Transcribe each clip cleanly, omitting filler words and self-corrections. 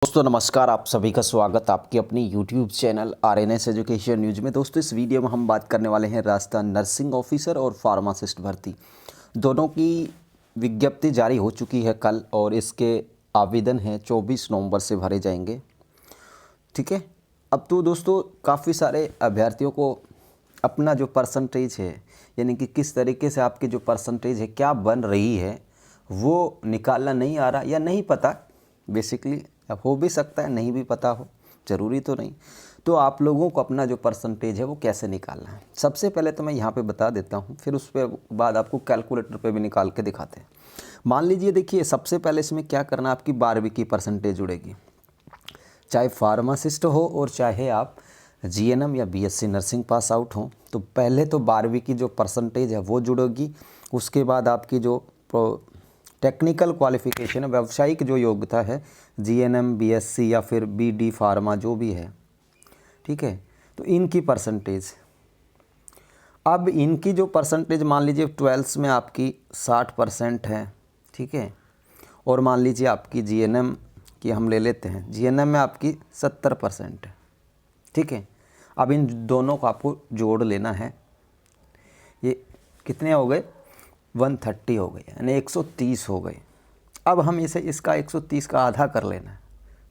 दोस्तों नमस्कार, आप सभी का स्वागत आपके अपनी YouTube channel RNS education news में। दोस्तों इस वीडियो में हम बात करने वाले हैं राजस्थान नर्सिंग ऑफिसर और फार्मासिस्ट भर्ती दोनों की विज्ञप्ति जारी हो चुकी है कल, और इसके आवेदन हैं 24 नवंबर से भरे जाएंगे। ठीक है, अब तो दोस्तों काफ़ी सारे अभ्यर्थियों को अपना जो परसेंटेज है, यानी कि किस तरीके से आपकी जो परसेंटेज है क्या बन रही है, वो निकालना नहीं आ रहा या नहीं पता। बेसिकली अब हो भी सकता है नहीं भी पता हो, ज़रूरी तो नहीं। तो आप लोगों को अपना जो परसेंटेज है वो कैसे निकालना है, सबसे पहले तो मैं यहाँ पे बता देता हूँ, फिर उस पर बाद आपको कैलकुलेटर पे भी निकाल के दिखाते हैं। मान लीजिए, देखिए सबसे पहले इसमें क्या करना, आपकी 12वीं की परसेंटेज जुड़ेगी, चाहे फार्मासिस्ट हो और चाहे आप GNM या BSc नर्सिंग पास आउट हो। तो पहले तो 12वीं की जो परसेंटेज है वो जुड़ेगी, उसके बाद आपकी जो टेक्निकल क्वालिफ़िकेशन है, व्यावसायिक जो योग्यता है, GNM BSc या फिर BD फार्मा जो भी है, ठीक है, तो इनकी परसेंटेज। अब इनकी जो परसेंटेज मान लीजिए 12th में आपकी 60% है, ठीक है, और मान लीजिए आपकी GNM की हम ले लेते हैं, GNM में आपकी 70% है, ठीक है। अब इन दोनों को आपको जोड़ लेना है, ये कितने हो गए, 130 हो गए, यानी 130 हो गए। अब हम इसे इसका 130 का आधा कर लेना है,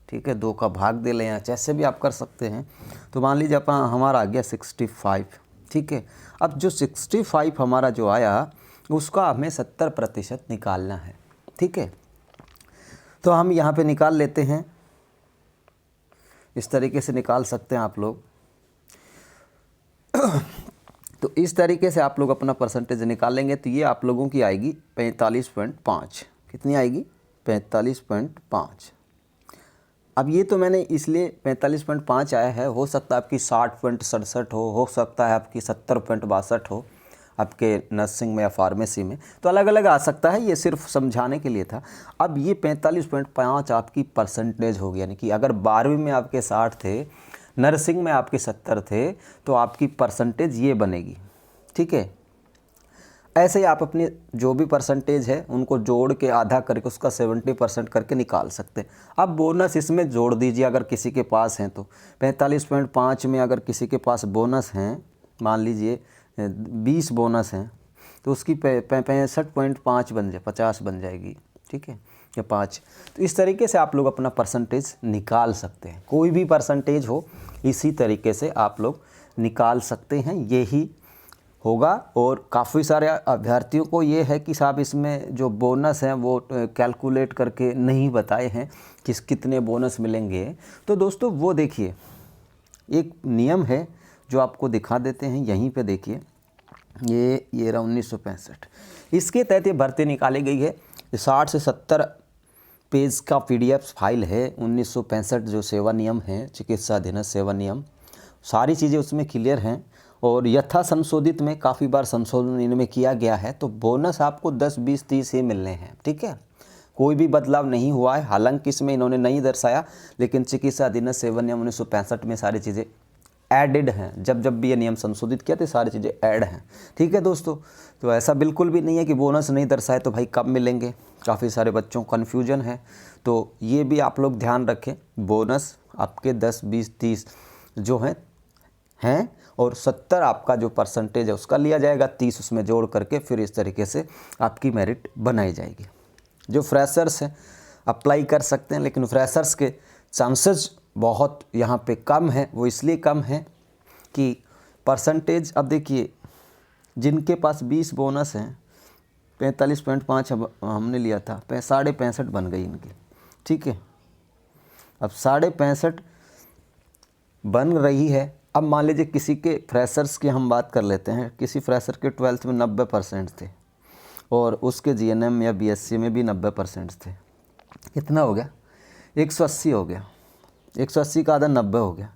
ठीक है, 2 का भाग दे लें, या जैसे भी आप कर सकते हैं। तो मान लीजिए हमारा आ गया 65, ठीक है। अब जो 65 हमारा जो आया उसका हमें 70% निकालना है, ठीक है। तो हम यहाँ पे निकाल लेते हैं, इस तरीके से निकाल सकते हैं आप लोग। तो इस तरीके से आप लोग अपना परसेंटेज निकालेंगे तो ये आप लोगों की आएगी 45.5। कितनी आएगी, 45.5। अब ये तो मैंने इसलिए 45.5 आया है, हो सकता है आपकी 60.67 हो सकता है आपकी 70.62 हो आपके नर्सिंग में या फार्मेसी में, तो अलग अलग आ सकता है, ये सिर्फ समझाने के लिए था। अब ये 45.5 आपकी परसेंटेज होगी, यानी कि अगर 12वीं में आपके 60 थे, नर्सिंग में आपके 70 थे, तो आपकी परसेंटेज ये बनेगी, ठीक है। ऐसे ही आप अपनी जो भी परसेंटेज है उनको जोड़ के आधा करके उसका 70% करके निकाल सकते हैं। अब बोनस इसमें जोड़ दीजिए अगर किसी के पास हैं तो। 45.5 में अगर किसी के पास बोनस हैं, मान लीजिए 20 बोनस हैं, तो उसकी 65.5 बन जाए, 50 बन जाएगी, ठीक है, या 5। तो इस तरीके से आप लोग अपना परसेंटेज निकाल सकते हैं, कोई भी परसेंटेज हो इसी तरीके से आप लोग निकाल सकते हैं, यही होगा। और काफ़ी सारे अभ्यर्थियों को ये है कि साहब इसमें जो बोनस हैं वो कैलकुलेट करके नहीं बताए हैं कितने बोनस मिलेंगे। तो दोस्तों वो देखिए, एक नियम है जो आपको दिखा देते हैं, यहीं पे देखिए, ये रहा 1965, इसके तहत ये भर्ती निकाली गई है। 60 से 70 पेज का PDF फाइल है, 1965 जो सेवा नियम है, चिकित्सा अधीनस्थ सेवा नियम, सारी चीज़ें उसमें क्लियर हैं। और यथा संशोधित में काफ़ी बार संशोधन इनमें किया गया है, तो बोनस आपको 10, 20, 30 ही मिलने हैं, ठीक है, कोई भी बदलाव नहीं हुआ है। हालांकि इसमें इन्होंने नहीं दर्शाया, लेकिन चिकित्सा अधीनस्थ सेवा नियम 1965 में सारी चीज़ें एडिड हैं। जब जब भी ये नियम संशोधित किया तो सारी चीज़ें ऐड हैं, ठीक है दोस्तों। तो ऐसा बिल्कुल भी नहीं है कि बोनस नहीं दर्शाए तो भाई कब मिलेंगे, काफ़ी सारे बच्चों को कन्फ्यूजन है, तो ये भी आप लोग ध्यान रखें। बोनस आपके 10, 20, 30 जो हैं और 70 आपका जो परसेंटेज है उसका लिया जाएगा, 30 उसमें जोड़ करके फिर इस तरीके से आपकी मेरिट बनाई जाएगी। जो फ्रेशर्स हैं अप्लाई कर सकते हैं, लेकिन फ्रेशर्स के चांसेस बहुत यहाँ पे कम है। वो इसलिए कम है कि परसेंटेज, अब देखिए जिनके पास 20 बोनस हैं, 45.5 हमने लिया था, 65.5 बन गई इनकी, ठीक है। अब 65.5 बन रही है। अब मान लीजिए किसी के फ्रेशर्स की हम बात कर लेते हैं, किसी फ्रेशर के 12th में 90% थे और उसके GNM या BSc में भी 90% थे, कितना हो गया, 180 हो गया, 180 का आधा 90 हो गया,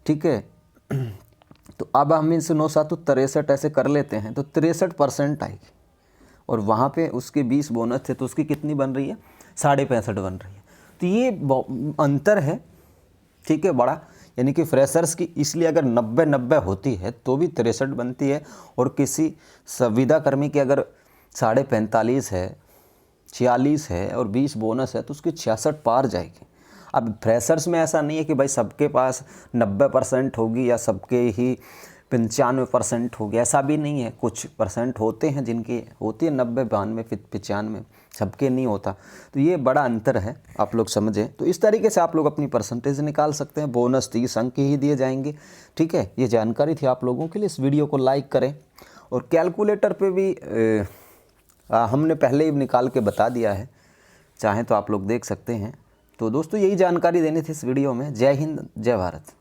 ठीक है। तो अब हम इनसे 9 7 63 ऐसे कर लेते हैं, तो 63% आएगी, और वहाँ पे उसके 20 बोनस थे तो उसकी कितनी बन रही है, 65.5 बन रही है। तो ये अंतर है, ठीक है, बड़ा, यानी कि फ्रेशर्स की इसलिए अगर 90-90 होती है तो भी 63 बनती है, और किसी संविदा कर्मी की अगर 45.5 है, 46 है और 20 बोनस है तो उसकी 66 पार जाएगी। अब फ्रेशर्स में ऐसा नहीं है कि भाई सबके पास 90% होगी या सबके ही 95% हो गया, ऐसा भी नहीं है। कुछ परसेंट होते हैं जिनकी होती है 90, 92, 95, सबके नहीं होता। तो ये बड़ा अंतर है, आप लोग समझें। तो इस तरीके से आप लोग अपनी परसेंटेज निकाल सकते हैं। बोनस 30 अंक के ही दिए जाएंगे, ठीक है। ये जानकारी थी आप लोगों के लिए। इस वीडियो को लाइक करें और कैलकुलेटर पे भी हमने पहले ही निकाल के बता दिया है, चाहें तो आप लोग देख सकते हैं। तो दोस्तों यही जानकारी देनी थी इस वीडियो में। जय हिंद, जय भारत।